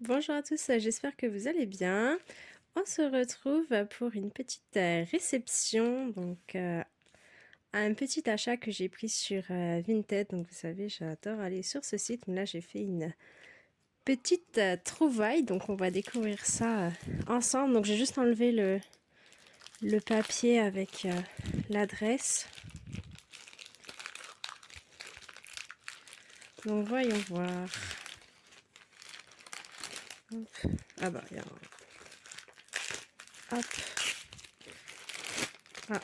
Bonjour à tous, j'espère que vous allez bien. On se retrouve pour une petite réception, un petit achat que j'ai pris sur Vinted. Donc vous savez, j'adore aller sur ce site, mais là j'ai fait une petite trouvaille, donc on va découvrir ça ensemble. Donc j'ai juste enlevé le papier avec l'adresse. Donc voyons voir. Hop. Ah bah, il y a hop. Ah,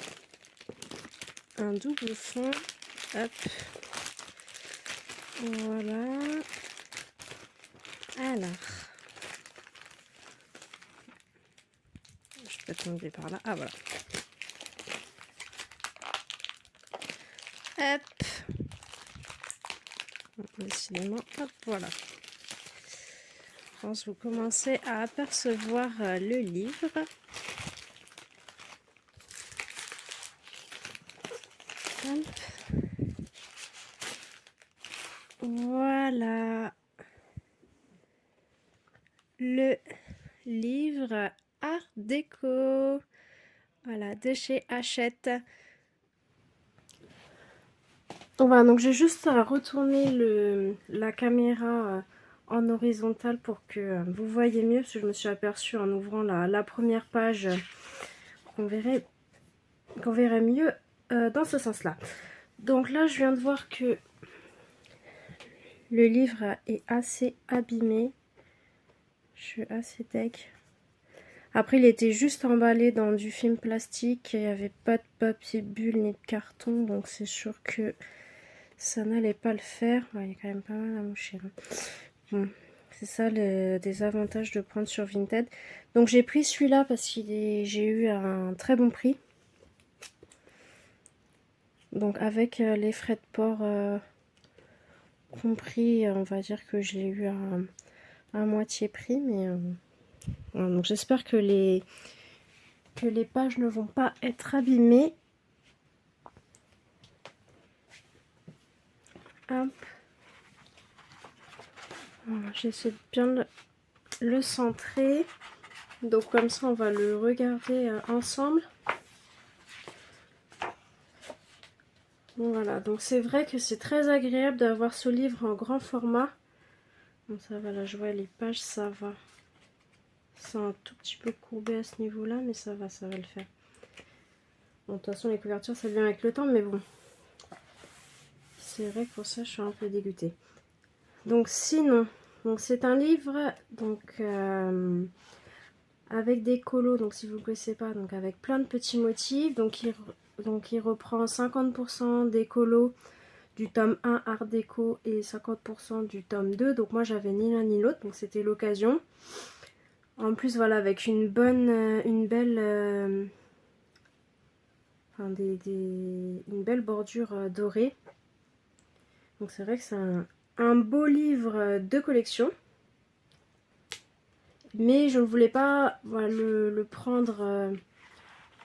un double fond. Hop. Voilà. Alors, je peux tomber par là. Ah voilà. Hop. Décidément, hop, voilà. Je pense que vous commencez à apercevoir le livre. Hop. Voilà. Le livre Art Déco. Voilà, de chez Hachette. Voilà, donc j'ai juste retourné la caméra en horizontale pour que vous voyez mieux, parce que je me suis aperçue en ouvrant la première page qu'on verrait mieux dans ce sens-là. Donc là, je viens de voir que le livre est assez abîmé. Je suis assez deg. Après, il était juste emballé dans du film plastique. Il n'y avait pas de papier bulle ni de carton. Donc c'est sûr que ça n'allait pas le faire. Ouais, il y a quand même pas mal à moucher. Bon, c'est ça le désavantage de prendre sur Vinted. Donc j'ai pris celui-là parce j'ai eu un très bon prix. Donc avec les frais de port compris, on va dire que je l'ai eu à moitié prix. Mais voilà, donc j'espère que les pages ne vont pas être abîmées. Hop. Voilà, j'essaie de bien le centrer. Donc comme ça, on va le regarder ensemble. Bon, voilà, donc c'est vrai que c'est très agréable d'avoir ce livre en grand format. Bon, ça va, là je vois les pages, ça va. C'est un tout petit peu courbé à ce niveau-là, mais ça va le faire. Bon, de toute façon, les couvertures, ça vient avec le temps, mais bon. C'est vrai que pour ça, je suis un peu dégoûtée. Donc sinon, donc c'est un livre avec des colos, donc si vous ne connaissez pas, donc avec plein de petits motifs. Donc il reprend 50% des colos du tome 1 Art Déco et 50% du tome 2. Donc moi j'avais ni l'un ni l'autre, donc c'était l'occasion. En plus voilà, avec une belle une belle bordure dorée. Donc c'est vrai que c'est un beau livre de collection. Mais je ne voulais pas voilà, le prendre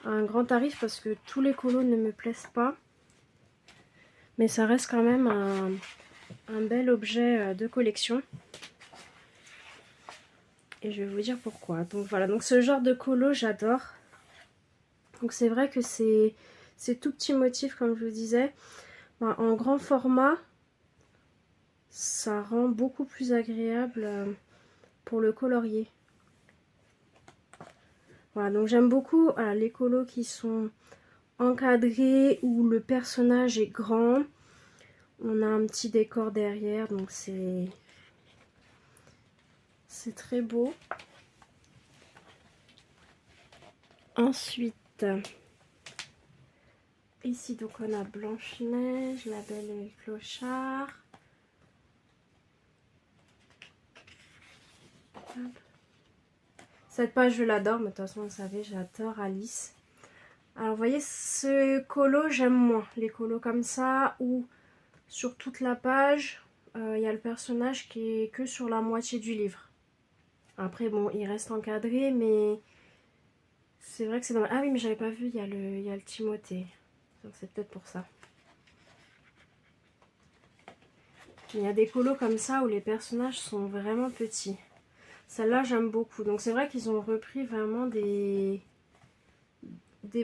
à un grand tarif parce que tous les colos ne me plaisent pas. Mais ça reste quand même un bel objet de collection. Et je vais vous dire pourquoi. Donc voilà, donc ce genre de colo, j'adore. Donc c'est vrai que c'est tout petit motif, comme je vous disais. En grand format, ça rend beaucoup plus agréable pour le colorier. Voilà, donc j'aime beaucoup les colos qui sont encadrés, où le personnage est grand. On a un petit décor derrière, donc c'est très beau. Ensuite, ici donc on a Blanche-Neige, La Belle et le Clochard. Hop. Cette page je l'adore, mais de toute façon vous savez j'adore Alice. Alors vous voyez ce colo j'aime moins, les colos comme ça où sur toute la page il y a le personnage qui est que sur la moitié du livre. Après bon il reste encadré mais c'est vrai que c'est dommage. Ah oui mais j'avais pas vu, il y a le Timothée, donc c'est peut-être pour ça. Il y a des colos comme ça où les personnages sont vraiment petits. Celle-là, j'aime beaucoup. Donc c'est vrai qu'ils ont repris vraiment des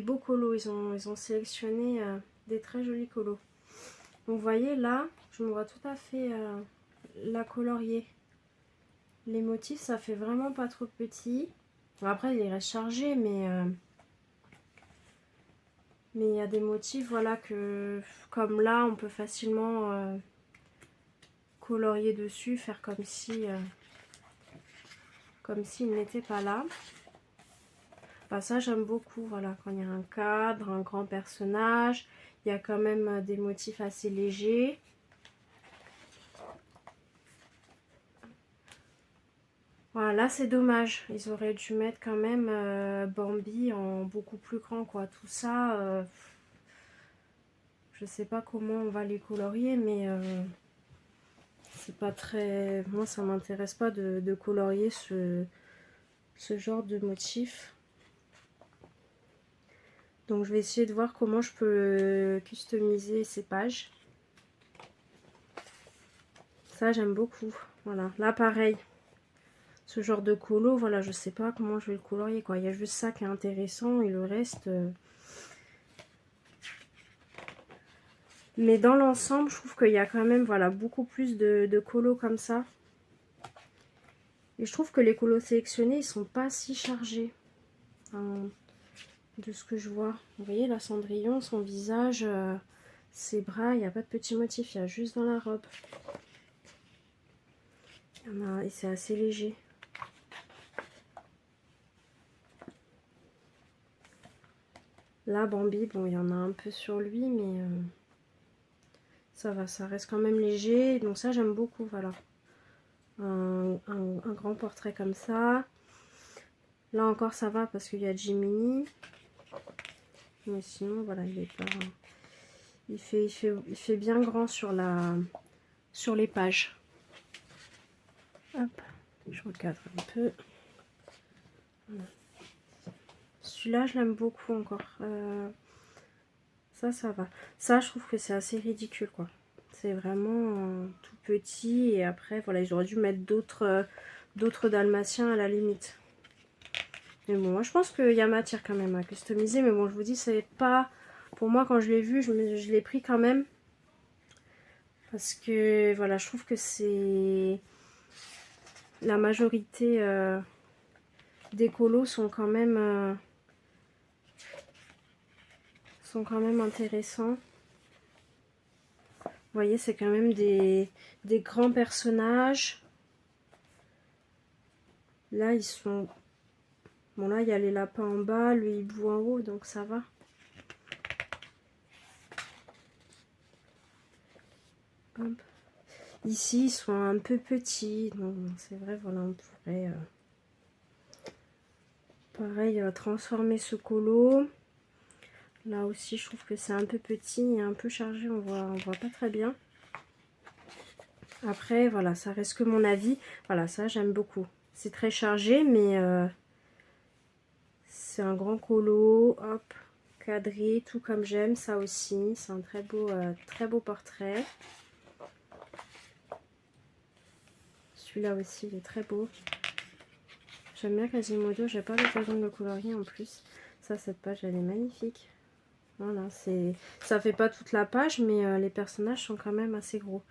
beaux colos. Ils ont sélectionné des très jolis colos. Donc vous voyez là, je me vois tout à fait la colorier. Les motifs, ça fait vraiment pas trop petit. Bon, après, il reste chargé, mais il y a des motifs, voilà, que comme là, on peut facilement colorier dessus, faire comme s'il n'était pas là. Bah, ça, j'aime beaucoup, voilà, quand il y a un cadre, un grand personnage, il y a quand même des motifs assez légers. Voilà, là c'est dommage, ils auraient dû mettre quand même Bambi en beaucoup plus grand, quoi. Tout ça, je sais pas comment on va les colorier, mais c'est pas très... Moi, ça m'intéresse pas de colorier ce genre de motif. Donc je vais essayer de voir comment je peux customiser ces pages. Ça, j'aime beaucoup. Voilà, là pareil. Ce genre de colo, voilà, je sais pas comment je vais le colorier, quoi. Il y a juste ça qui est intéressant et le reste... Mais dans l'ensemble, je trouve qu'il y a quand même, voilà, beaucoup plus de colos comme ça. Et je trouve que les colos sélectionnés, ils sont pas si chargés. Enfin, de ce que je vois. Vous voyez, la Cendrillon, son visage, ses bras, il n'y a pas de petits motifs, il y a juste dans la robe. Et c'est assez léger. Là, Bambi, bon, il y en a un peu sur lui, mais ça va, ça reste quand même léger. Donc ça, j'aime beaucoup, voilà. Un grand portrait comme ça. Là encore, ça va parce qu'il y a Jiminy. Mais sinon, voilà, il est pas... Il fait bien grand sur les pages. Hop, je recadre un peu. Voilà. Celui-là, je l'aime beaucoup encore. Ça va. Ça, je trouve que c'est assez ridicule, quoi. C'est vraiment tout petit. Et après, voilà, ils auraient dû mettre d'autres dalmatiens à la limite. Mais bon, moi, je pense qu'il y a matière quand même à customiser. Mais bon, je vous dis, c'est pas... Pour moi, quand je l'ai vu, je l'ai pris quand même. Parce que, voilà, je trouve que c'est... La majorité des colos sont quand même intéressants. Vous voyez, c'est quand même des grands personnages. Là, ils sont... Bon, là, il y a les lapins en bas, lui, il bout en haut, donc ça va. Hop. Ici, ils sont un peu petits. Donc, c'est vrai, voilà, on pourrait... pareil, transformer ce colo. Là aussi, je trouve que c'est un peu petit et un peu chargé. On voit pas très bien. Après, voilà, ça reste que mon avis. Voilà, ça, j'aime beaucoup. C'est très chargé, mais c'est un grand colo. Hop, cadré, tout comme j'aime. Ça aussi, c'est un très beau portrait. Celui-là aussi, il est très beau. J'aime bien Quasimodo. J'ai pas l'occasion de le colorier en plus. Ça, cette page, elle est magnifique. Voilà, ça fait pas toute la page, mais les personnages sont quand même assez gros.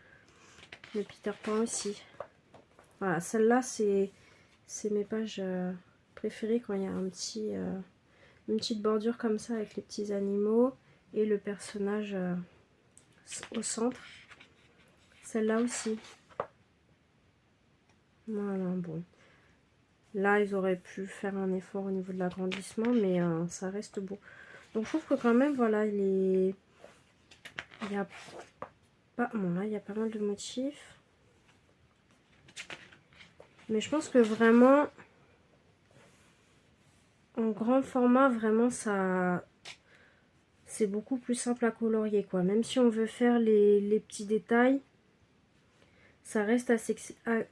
Le Peter Pan aussi. Voilà, celle-là, c'est mes pages préférées quand il y a une petite bordure comme ça avec les petits animaux et le personnage au centre. Celle-là aussi. Voilà, bon. Là, ils auraient pu faire un effort au niveau de l'agrandissement, mais ça reste beau. Donc, je trouve que quand même, voilà, il y a pas... Bon, là, il y a pas mal de motifs. Mais je pense que vraiment, en grand format, vraiment, ça... C'est beaucoup plus simple à colorier, quoi. Même si on veut faire les petits détails, ça reste assez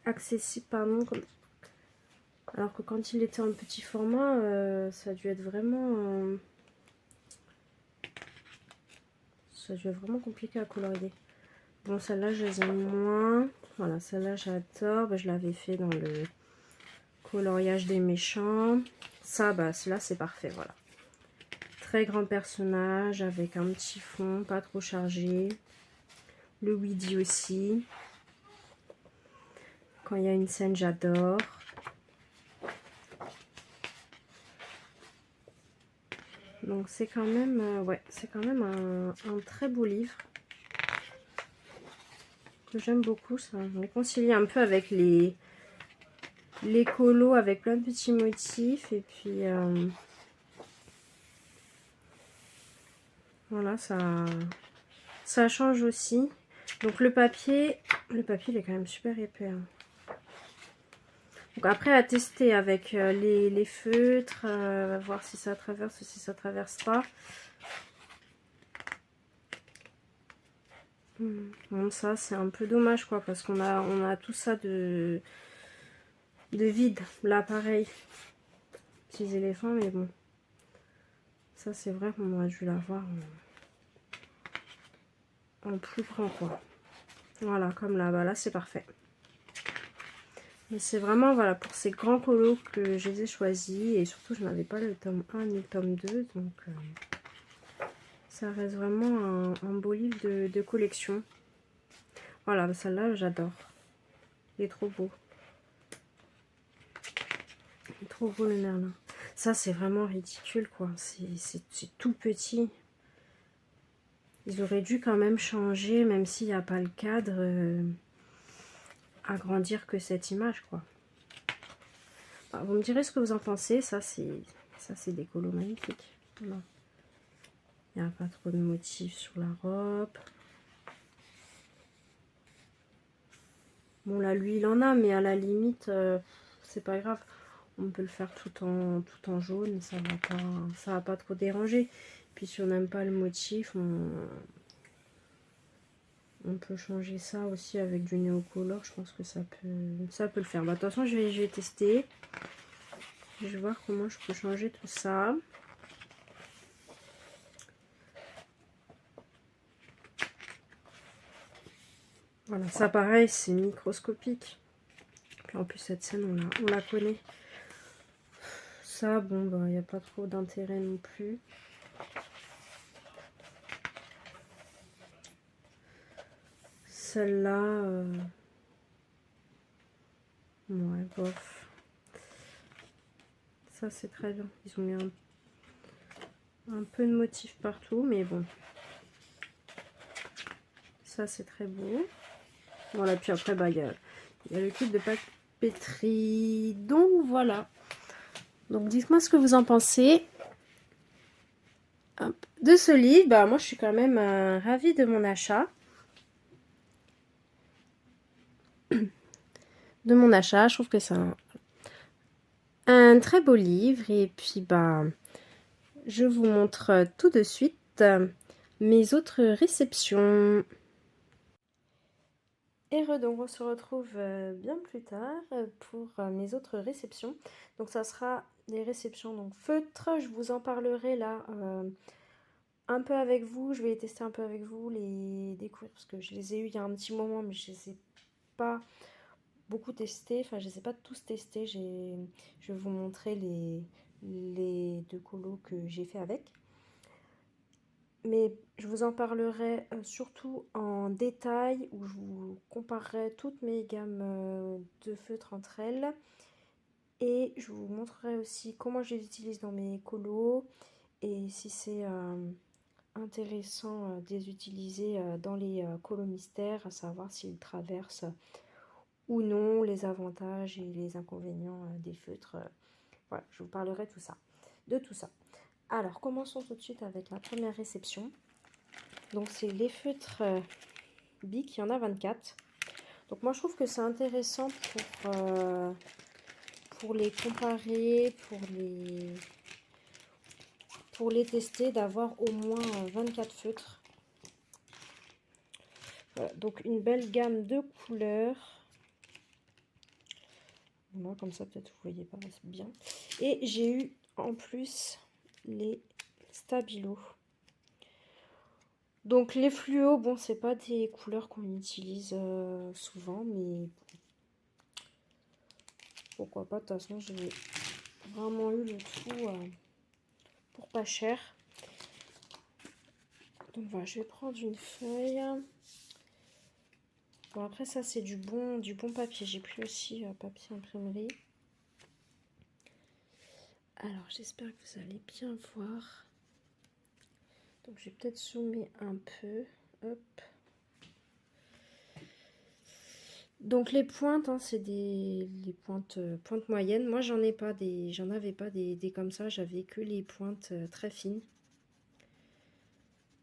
accessible, pardon. Alors que quand il était en petit format, ça a dû être vraiment... ça a dû être vraiment compliqué à colorier. Bon, celle-là, je les aime moins. Voilà, celle-là, j'adore. Ben, je l'avais fait dans Coloriage des méchants. Ça, bah, là, c'est parfait, voilà. Très grand personnage avec un petit fond, pas trop chargé. Le Weedy aussi. Quand il y a une scène, j'adore. Donc c'est quand même, ouais, c'est quand même un très beau livre que j'aime beaucoup. Ça réconcilie un peu avec les colos avec plein de petits motifs et puis voilà, ça change aussi. Donc le papier il est quand même super épais. Hein. Donc après à tester avec les feutres, voir si ça traverse ou si ça traverse pas. Bon, ça c'est un peu dommage quoi parce qu'on a tout ça de vide. Là pareil, petits éléphants mais bon. Ça c'est vrai qu'on aurait dû l'avoir en plus grand quoi. Voilà, comme là, bah là c'est parfait. Mais c'est vraiment voilà pour ces grands colos que je les ai choisis. Et surtout je n'avais pas le tome 1 ni le tome 2. Donc ça reste vraiment un beau livre de collection. Voilà, celle-là j'adore. Il est trop beau. Il est trop beau le Merlin. Ça c'est vraiment ridicule quoi. C'est tout petit. Ils auraient dû quand même changer, même s'il n'y a pas le cadre, agrandir que cette image quoi. Bah, vous me direz ce que vous en pensez. Ça c'est des colos magnifiques. Voilà. Il n'y a pas trop de motifs sur la robe. Bon là lui il en a, mais à la limite c'est pas grave. On peut le faire tout en jaune, ça va pas trop déranger. Puis si on n'aime pas le motif, on peut changer ça aussi avec du néocolor. Je pense que ça peut le faire. Bah, de toute façon je vais tester. Je vais voir comment je peux changer tout ça. Voilà, ça pareil, c'est microscopique. Puis en plus cette scène, on la connaît. Ça, bon, bah, il n'y a pas trop d'intérêt non plus. Celle-là, ouais, bof. Ça, c'est très bien. Ils ont mis un peu de motifs partout, mais bon. Ça, c'est très beau. Voilà, puis après, bah, il y a le kit de papeterie. Donc, voilà. Donc, dites-moi ce que vous en pensez. Hop. De ce livre. Bah, moi, je suis quand même ravie de mon achat. Je trouve que c'est un très beau livre. Et puis, bah, je vous montre tout de suite mes autres réceptions. Et donc on se retrouve bien plus tard pour mes autres réceptions. Donc ça sera des réceptions donc feutres. Je vous en parlerai là un peu avec vous. Je vais les tester un peu avec vous, les découvrir parce que je les ai eu il y a un petit moment, mais je les ai pas beaucoup testés. Enfin, je les ai pas tous testés. Je vais vous montrer les deux colos que j'ai fait avec. Mais je vous en parlerai surtout en détail où je vous comparerai toutes mes gammes de feutres entre elles. Et je vous montrerai aussi comment je les utilise dans mes colos et si c'est intéressant de les utiliser dans les colos mystères, à savoir s'ils traversent ou non, les avantages et les inconvénients des feutres. Voilà, je vous parlerai de tout ça. Alors, commençons tout de suite avec la première réception. Donc, c'est les feutres Bic, il y en a 24. Donc, moi, je trouve que c'est intéressant pour les comparer, pour les tester, d'avoir au moins 24 feutres. Voilà, donc, une belle gamme de couleurs. Voilà, comme ça, peut-être vous voyez pas bien. Et j'ai eu en plus les Stabilo. Donc les fluos, bon, c'est pas des couleurs qu'on utilise souvent, mais pourquoi pas. De toute façon, j'ai vraiment eu le tout pour pas cher. Donc voilà, je vais prendre une feuille. Bon, après ça, c'est du bon papier. J'ai pris aussi papier imprimerie. Alors, j'espère que vous allez bien voir. Donc, je vais peut-être zoomer un peu. Hop. Donc, les pointes, hein, c'est des pointes moyennes. Moi, j'en avais pas des comme ça. J'avais que les pointes très fines.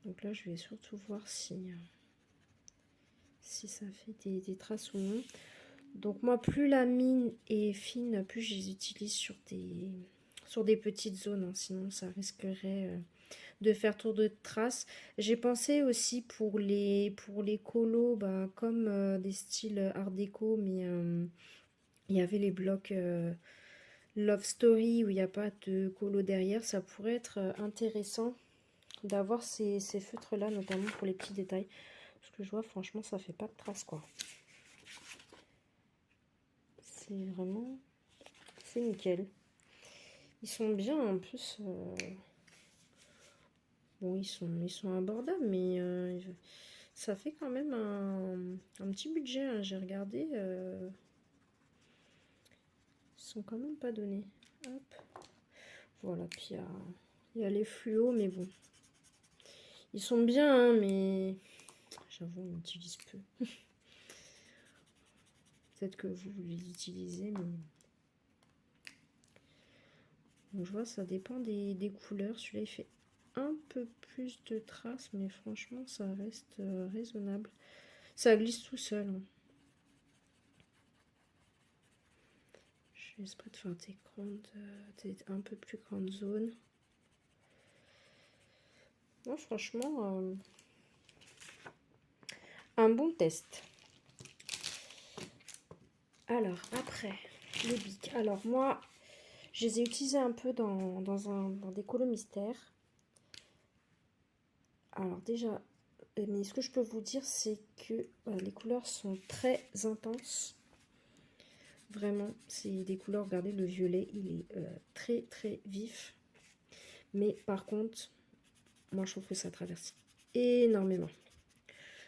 Donc là, je vais surtout voir si ça fait des traces ou non. Donc moi, plus la mine est fine, plus je les utilise sur des petites zones. Hein, sinon, ça risquerait de faire trop de traces. J'ai pensé aussi pour les colos, bah, comme des styles art déco, mais il y avait les blocs Love Story où il n'y a pas de colo derrière. Ça pourrait être intéressant d'avoir ces feutres-là, notamment pour les petits détails. Parce que je vois, franchement, ça fait pas de traces, quoi. C'est nickel. Ils sont bien, en plus. Bon, ils sont abordables, mais ça fait quand même un petit budget. Hein. J'ai regardé. Ils sont quand même pas donnés. Hop. Voilà, puis il y a les fluos, mais bon. Ils sont bien, hein, mais j'avoue, on utilise peu. Peut-être que vous les utilisez, mais... Donc, je vois, ça dépend des couleurs. Celui-là, il fait un peu plus de traces, mais franchement, ça reste raisonnable. Ça glisse tout seul. Hein. Je fais exprès de faire des un peu plus grandes zones. Non, franchement, un bon test. Alors, après, les bics. Alors, moi, je les ai utilisés un peu dans des colos mystères. Alors, déjà, mais ce que je peux vous dire, c'est que les couleurs sont très intenses. Vraiment, c'est des couleurs, regardez, le violet, il est très, très vif. Mais par contre, moi, je trouve que ça traverse énormément.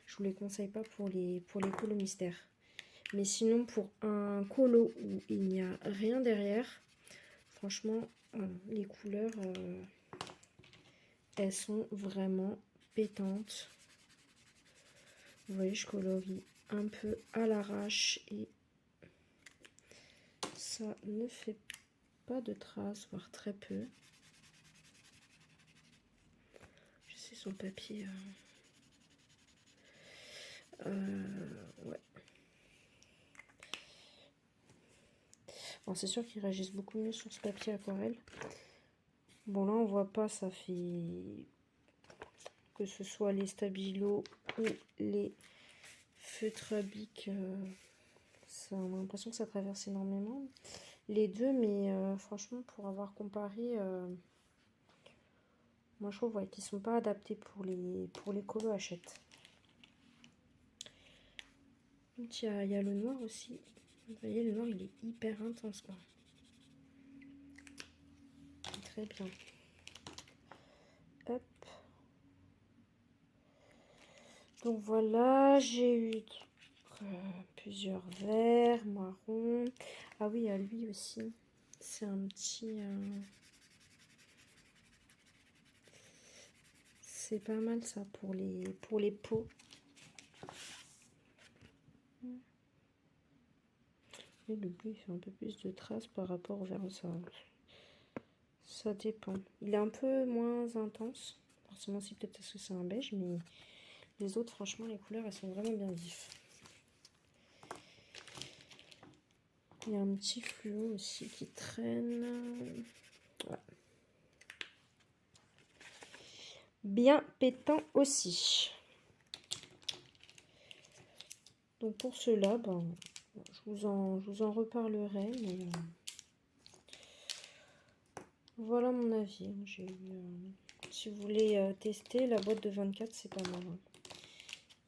Je vous les conseille pas pour les colos mystères. Mais sinon, pour un colo où il n'y a rien derrière, franchement, les couleurs, elles sont vraiment pétantes. Vous voyez, je colorie un peu à l'arrache et ça ne fait pas de traces, voire très peu. Je sais, sur le papier. Ouais. Bon, c'est sûr qu'ils réagissent beaucoup mieux sur ce papier aquarelle. Bon, là, on voit pas, ça fait... Que ce soit les stabilos ou les feutres à bic, on a l'impression que ça traverse énormément. Les deux, mais franchement, pour avoir comparé... moi, je trouve ouais, qu'ils ne sont pas adaptés pour les colos Hachette. Il y a le noir aussi. Vous voyez, le noir, il est hyper intense, quoi. Très bien. Hop. Donc, voilà, j'ai eu plusieurs verts, marron. Ah oui, à lui aussi. C'est un petit... C'est pas mal ça pour les pots. Et le bleu il fait un peu plus de traces par rapport au vert. Ça dépend. Il est un peu moins intense. Forcément, si peut-être parce que c'est un beige, mais les autres, franchement, les couleurs, elles sont vraiment bien vives. Il y a un petit fluo aussi qui traîne. Voilà. Bien pétant aussi. Donc pour cela, ben, je vous en reparlerai, mais voilà mon avis. Si vous voulez tester, la boîte de 24, c'est pas mal. Hein.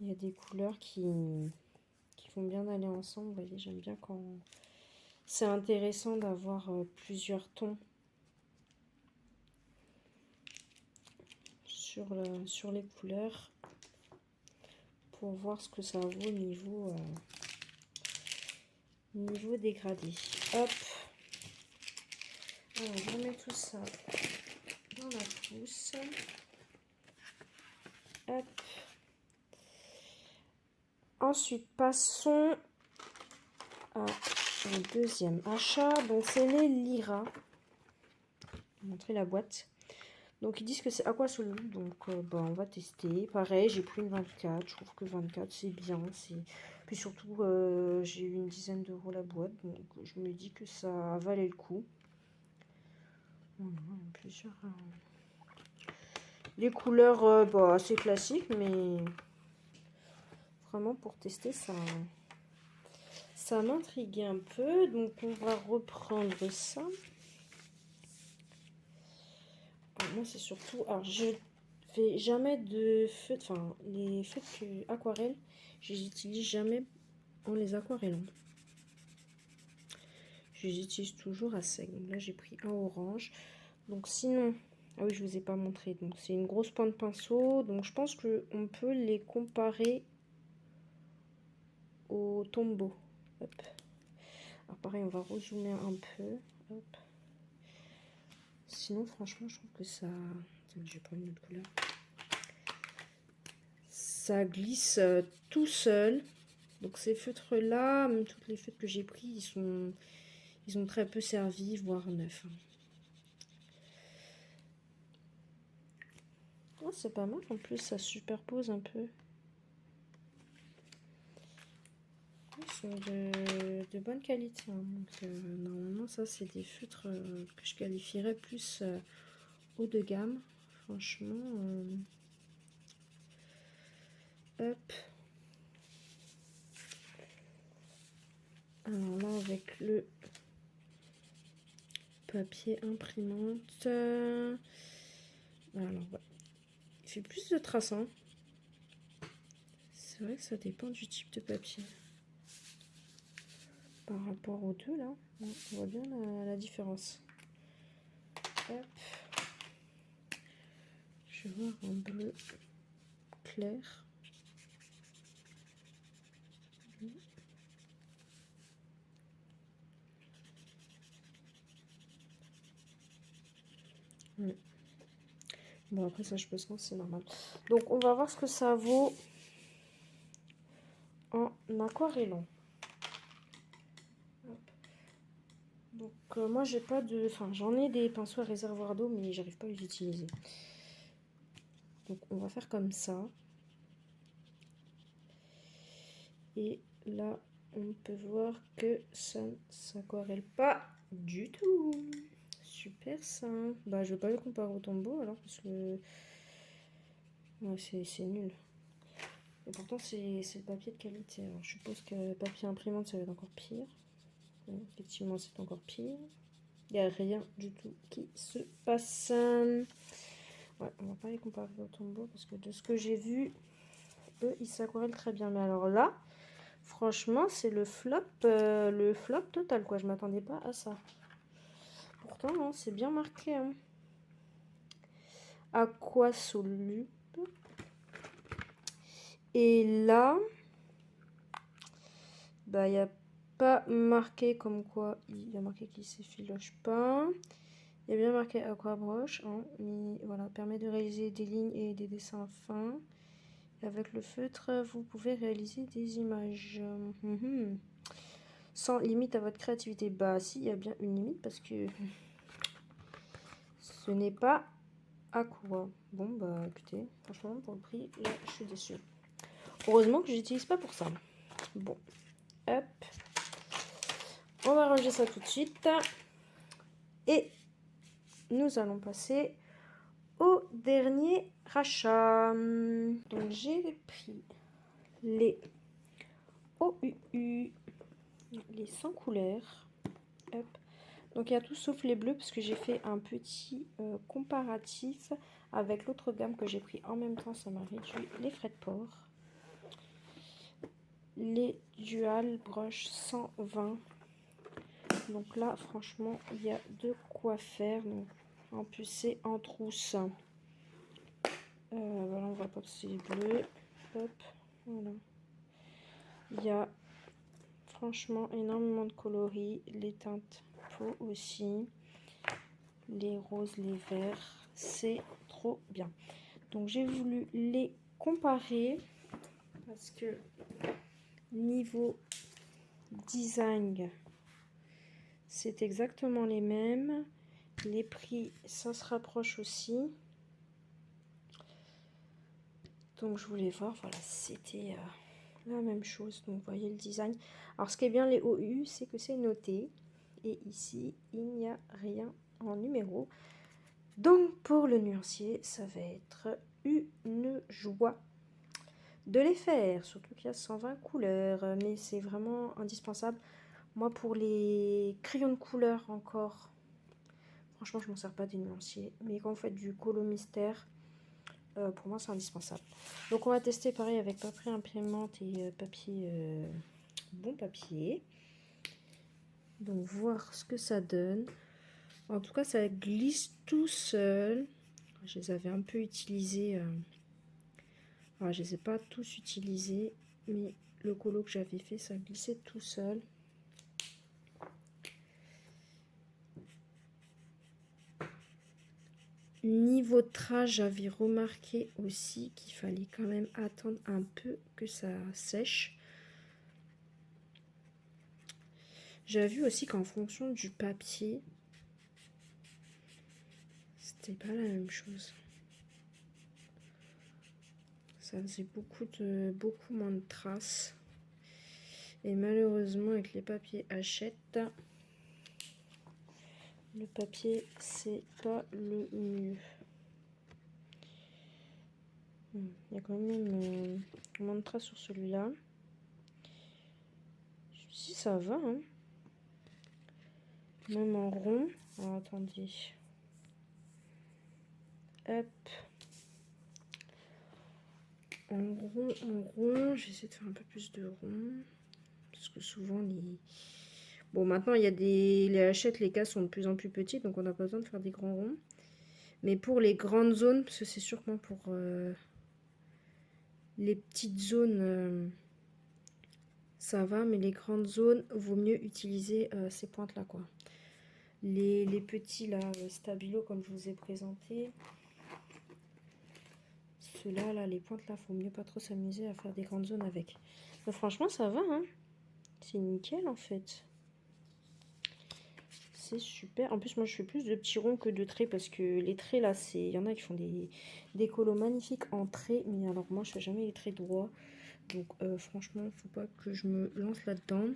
Il y a des couleurs qui vont bien aller ensemble. Vous voyez, j'aime bien quand c'est intéressant d'avoir plusieurs tons sur les couleurs pour voir ce que ça vaut niveau dégradé. Hop. Alors, je remets tout ça dans la trousse. Hop. Ensuite, passons à un deuxième achat. Donc, c'est les Lyra. Je vais vous montrer la boîte. Donc, ils disent que c'est Aquasoluble. Donc, on va tester. Pareil, j'ai pris une 24. Je trouve que 24, c'est bien. Puis surtout, j'ai eu une dizaine d'euros la boîte. Donc, je me dis que ça valait le coup. Plusieurs. Les couleurs, assez classiques, mais vraiment pour tester, ça m'intrigue un peu. Donc, on va reprendre ça. Alors, moi, c'est surtout... Alors, je fais jamais de feutres, enfin, les feutres aquarelles, je les utilise jamais en les aquarellant. Je les utilise toujours à sec. Donc là, j'ai pris un orange. Donc, sinon... Ah oui, je vous ai pas montré. Donc, c'est une grosse pointe pinceau. Donc, je pense qu'on peut les comparer au tombeau. Hop. Alors, pareil, on va rezoomer un peu. Hop. Sinon, franchement, je trouve que ça... Attends, je vais prendre une autre couleur. Ça glisse tout seul. Donc, ces feutres-là, même tous les feutres que j'ai pris, ils ont très peu servi, voire neuf. Oh, c'est pas mal. En plus, ça superpose un peu. Ils sont de bonne qualité. Hein. Donc, normalement, ça, c'est des feutres que je qualifierais plus haut de gamme. Franchement, hop. Alors là, avec le papier imprimante. Alors, ouais. Il fait plus de traces. Hein. C'est vrai que ça dépend du type de papier. Par rapport aux deux, là, on voit bien la différence. Hop. Je vais voir un bleu clair. Ouais. Bon, après ça, je pense que c'est normal. Donc, on va voir ce que ça vaut en aquarellant. Donc, moi, j'ai pas de... Enfin, j'en ai des pinceaux à réservoir d'eau, mais j'arrive pas à les utiliser. Donc, on va faire comme ça. Et là, on peut voir que ça ne s'aquarelle pas du tout. Super simple. Bah, je vais pas le comparer au tombeau alors parce que ouais, c'est nul. Et pourtant, c'est le papier de qualité. Alors, je suppose que papier imprimante, ça va être encore pire. Ouais, effectivement, c'est encore pire. Il n'y a rien du tout qui se passe. Ouais, on va pas les comparer au tombeau parce que de ce que j'ai vu, eux, ils s'aquarellent très bien. Mais alors là, franchement, c'est le flop total, quoi. Je m'attendais pas à ça. Pourtant, non, c'est bien marqué. Hein. Aquasoluble. Et là, bah, il n'y a pas marqué comme quoi. Il y a marqué qu'il s'effiloche pas. Il y a bien marqué Aquabrush. Hein, mais voilà, permet de réaliser des lignes et des dessins fins. Et avec le feutre, vous pouvez réaliser des images. Sans limite à votre créativité. Bah, si, il y a bien une limite parce que ce n'est pas Aqua. Bon, bah, écoutez, franchement, pour le prix, là, je suis déçue. Heureusement que je n'utilise pas pour ça. Bon, hop. On va ranger ça tout de suite. Et nous allons passer au dernier rachat. Donc, j'ai pris les OUU, les 100 couleurs. Hop. Donc, il y a tout sauf les bleus parce que j'ai fait un petit comparatif avec l'autre gamme que j'ai pris en même temps. Ça m'a réduit les frais de port. Les Dual Brush 120. Donc là, franchement, il y a de quoi faire. Donc, en plus, c'est en trousse. Voilà, on voit pas que c'est bleu. Hop, voilà. Il y a franchement énormément de coloris. Les teintes peau aussi. Les roses, les verts. C'est trop bien. Donc, j'ai voulu les comparer. Parce que niveau design, c'est exactement les mêmes. Les prix, ça se rapproche aussi. Donc je voulais voir, voilà, c'était la même chose. Donc vous voyez le design. Alors ce qui est bien les OU, c'est que c'est noté. Et ici, il n'y a rien en numéro. Donc pour le nuancier, ça va être une joie de les faire. Surtout qu'il y a 120 couleurs. Mais c'est vraiment indispensable. Moi pour les crayons de couleur encore, franchement je m'en sers pas des nuanciers. Mais quand vous faites du colo mystère, pour moi c'est indispensable. Donc on va tester pareil avec papier imprimante et papier bon papier. Donc voir ce que ça donne. En tout cas ça glisse tout seul. Je les avais un peu utilisés. Alors je les ai pas tous utilisés, mais le colo que j'avais fait ça glissait tout seul. Niveau trage, j'avais remarqué aussi qu'il fallait quand même attendre un peu que ça sèche. J'ai vu aussi qu'en fonction du papier, c'était pas la même chose. Ça faisait beaucoup moins de traces. Et malheureusement, avec les papiers Hachette, le papier, c'est pas le mieux. Il y a quand même moins de traces sur celui-là. Si ça va, hein. Même en rond. Alors, attendez. Hop. En rond, j'essaie de faire un peu plus de rond. Parce que souvent, les... Bon, maintenant, il y a les Hachette, les cases sont de plus en plus petites, donc on n'a pas besoin de faire des grands ronds. Mais pour les grandes zones, parce que c'est sûrement pour les petites zones, ça va, mais les grandes zones, vaut mieux utiliser ces pointes-là, quoi. Les petits, là, stabilo, comme je vous ai présenté. Ceux-là, là, les pointes, là, faut mieux pas trop s'amuser à faire des grandes zones avec. Mais franchement, ça va, hein. C'est nickel, en fait. C'est super. En plus, moi, je fais plus de petits ronds que de traits parce que les traits, là, il y en a qui font des colos magnifiques en traits. Mais alors, moi, je fais jamais les traits droits. Donc, franchement, faut pas que je me lance là-dedans.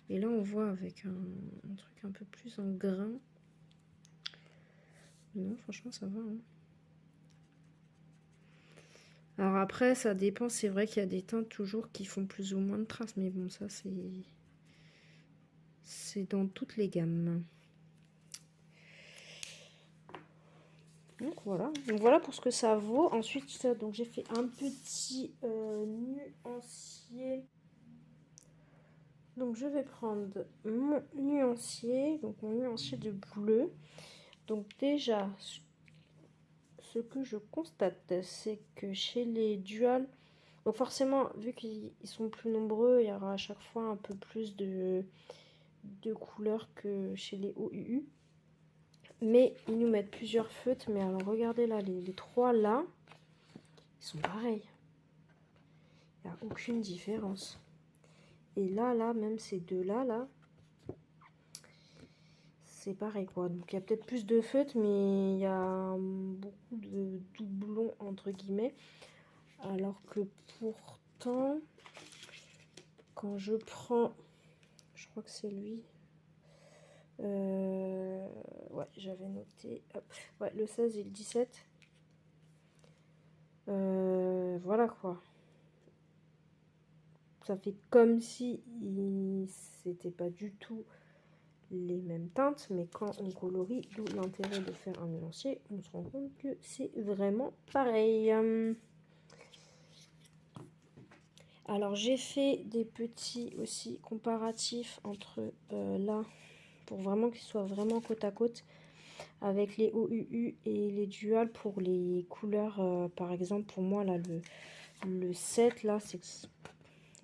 Et là, on voit avec un truc un peu plus en grain. Mais non, franchement, ça va, hein. Alors après, ça dépend. C'est vrai qu'il y a des teintes toujours qui font plus ou moins de traces. Mais bon, ça, c'est dans toutes les gammes. Donc voilà pour ce que ça vaut. Ensuite, donc j'ai fait un petit nuancier. Donc je vais prendre mon nuancier, donc mon nuancier de bleu. Donc déjà, ce que je constate, c'est que chez les duals, donc forcément, vu qu'ils sont plus nombreux, il y aura à chaque fois un peu plus de couleurs que chez les OUU. Mais ils nous mettent plusieurs feutres. Mais alors regardez là, les trois là, ils sont pareils. Il n'y a aucune différence. Et là, même ces deux-là, là, c'est pareil, quoi. Donc, il y a peut-être plus de feutres, mais il y a beaucoup de doublons, entre guillemets. Alors que pourtant, quand je prends... Je crois que c'est lui. Ouais, j'avais noté. Hop. Ouais, le 16 et le 17. Voilà, quoi. Ça fait comme si c'était pas du tout les mêmes teintes, mais quand on colorie, d'où l'intérêt de faire un nuancier, on se rend compte que c'est vraiment pareil. Alors j'ai fait des petits aussi comparatifs entre là, pour vraiment qu'ils soient vraiment côte à côte, avec les OUU et les duals pour les couleurs. Par exemple, pour moi, là, le 7, là, c'est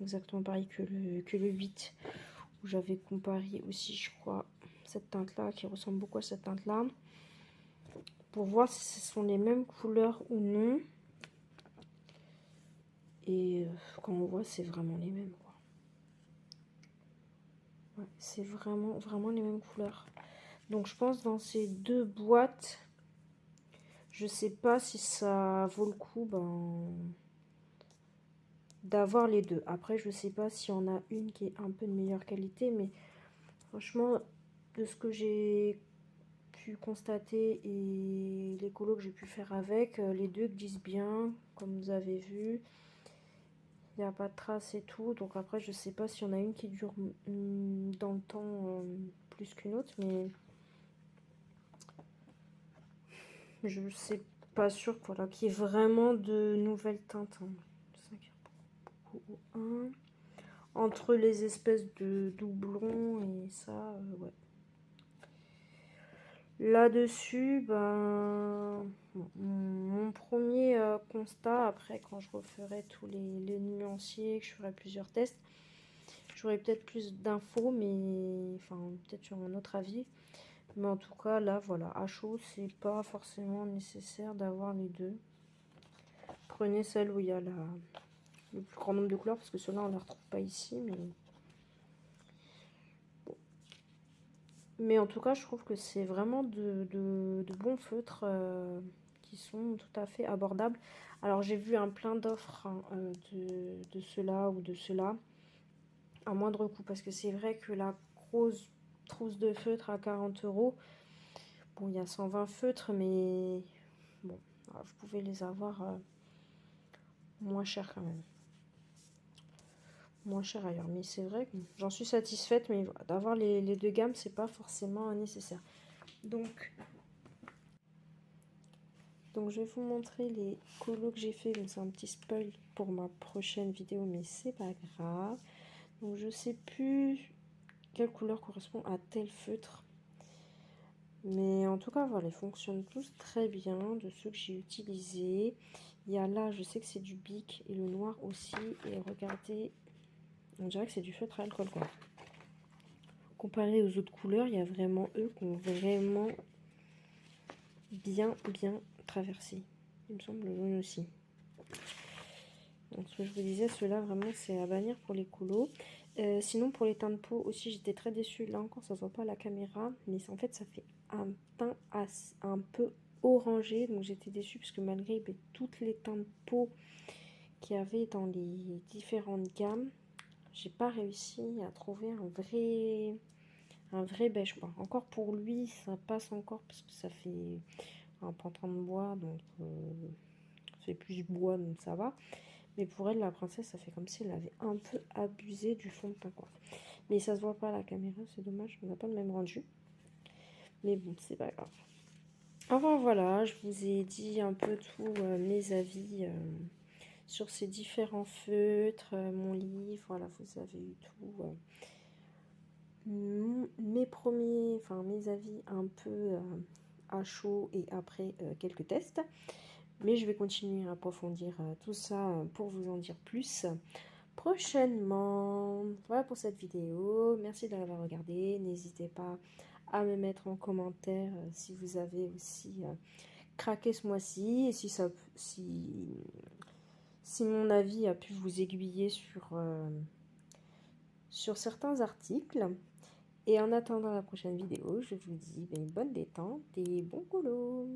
exactement pareil que le 8, où j'avais comparé aussi, je crois, cette teinte-là, qui ressemble beaucoup à cette teinte-là, pour voir si ce sont les mêmes couleurs ou non. Et quand on voit, c'est vraiment les mêmes, quoi. Ouais, c'est vraiment les mêmes couleurs. Donc, je pense dans ces deux boîtes, je sais pas si ça vaut le coup d'avoir les deux. Après, je sais pas s'il y en a une qui est un peu de meilleure qualité, mais franchement, de ce que j'ai pu constater et les colos que j'ai pu faire avec, les deux glissent bien, comme vous avez vu. Il n'y a pas de traces et tout. Donc après, je sais pas s'il y en a une qui dure dans le temps plus qu'une autre, mais je sais pas sûr voilà, qu'il y ait vraiment de nouvelles teintes. Entre les espèces de doublons et ça, ouais. Là-dessus, mon premier constat, après quand je referai tous les nuanciers, que je ferai plusieurs tests, j'aurai peut-être plus d'infos, mais enfin peut-être sur un autre avis. Mais en tout cas, là, voilà, à chaud, c'est pas forcément nécessaire d'avoir les deux. Prenez celle où il y a le plus grand nombre de couleurs, parce que ceux-là, on ne les retrouve pas ici, mais... Bon. Mais en tout cas, je trouve que c'est vraiment de bons feutres qui sont tout à fait abordables. Alors, j'ai vu un plein d'offres de ceux-là ou de ceux-là à moindre coût, parce que c'est vrai que la grosse trousse de feutres à 40 €, bon, il y a 120 feutres, mais bon, vous pouvez les avoir moins cher quand même. Moins cher ailleurs, mais c'est vrai que j'en suis satisfaite, mais voilà, d'avoir les deux gammes, c'est pas forcément nécessaire. Donc je vais vous montrer les colos que j'ai fait. Donc c'est un petit spoil pour ma prochaine vidéo, mais c'est pas grave. Donc je sais plus quelle couleur correspond à tel feutre, mais en tout cas voilà, ils fonctionnent tous très bien de ceux que j'ai utilisés. Il y a là, je sais que c'est du Bic et le noir aussi, et regardez, on dirait que c'est du feutre à alcool quoi. Comparé aux autres couleurs, il y a vraiment eux qui ont vraiment bien traversé. Il me semble le jaune aussi. Donc ce que je vous disais, ceux-là vraiment c'est à bannir pour les colos. Sinon pour les teints de peau aussi, j'étais très déçue. Là encore ça se voit pas à la caméra, mais en fait ça fait un teint un peu orangé. Donc j'étais déçue parce que malgré toutes les teints de peau qu'il y avait dans les différentes gammes, j'ai pas réussi à trouver un vrai beige quoi. Encore pour lui ça passe encore parce que ça fait un pantin de bois, donc c'est plus bois, donc ça va. Mais pour elle, la princesse, ça fait comme si elle avait un peu abusé du fond de teint quoi. Mais ça se voit pas à la caméra, c'est dommage, on n'a pas le même rendu. Mais bon, c'est pas grave. Enfin voilà, je vous ai dit un peu tous mes avis sur ces différents feutres, mon livre, voilà, vous avez eu tout. Mes avis un peu à chaud et après quelques tests. Mais je vais continuer à approfondir tout ça pour vous en dire plus prochainement. Voilà pour cette vidéo. Merci de l'avoir regardé. N'hésitez pas à me mettre en commentaire si vous avez aussi craqué ce mois-ci et si mon avis a pu vous aiguiller sur certains articles. Et en attendant la prochaine vidéo, je vous dis une bonne détente et bon boulot.